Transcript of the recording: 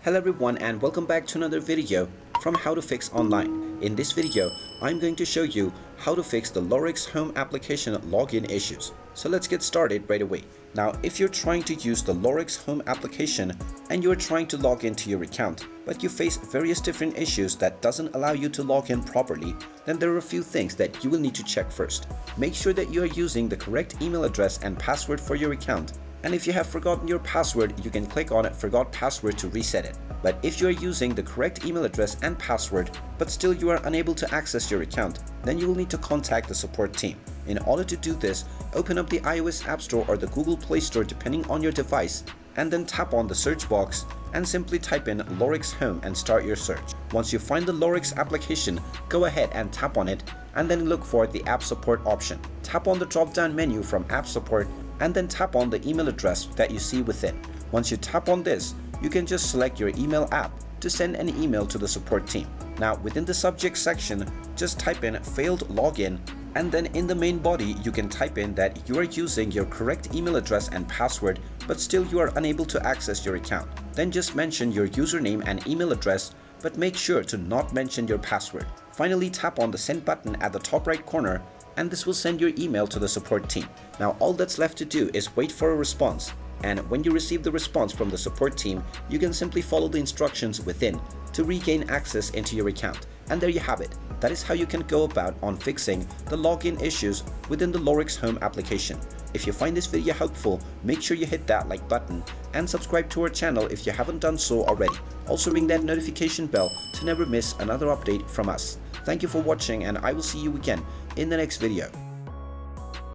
Hello everyone and welcome back to another video from How to Fix Online. In this video, I'm going to show you how to fix the Lorex Home application login issues. So let's get started right away. Now, if you're trying to use the Lorex Home application and you're trying to log into your account, but you face various different issues that doesn't allow you to log in properly, then there are a few things that you will need to check first. Make sure that you are using the correct email address and password for your account. And if you have forgotten your password, you can click on Forgot Password to reset it. But if you are using the correct email address and password, but still you are unable to access your account, then you will need to contact the support team. In order to do this, open up the iOS App Store or the Google Play Store depending on your device, and then tap on the search box and simply type in Lorex Home and start your search. Once you find the Lorex application, go ahead and tap on it and then look for the App Support option. Tap on the drop-down menu from App Support and then tap on the email address that you see within. Once you tap on this, you can just select your email app to send an email to the support team. Now within the subject section, just type in failed login, and then in the main body you can type in that you are using your correct email address and password but still you are unable to access your account. Then just mention your username and email address, but make sure to not mention your password. Finally, tap on the send button at the top right corner and this will send your email to the support team. Now all that's left to do is wait for a response, and when you receive the response from the support team, you can simply follow the instructions within to regain access into your account. And there you have it. That is how you can go about on fixing the login issues within the Lorex Home application. If you find this video helpful, make sure you hit that like button and subscribe to our channel if you haven't done so already. Also ring that notification bell to never miss another update from us. Thank you for watching and I will see you again in the next video.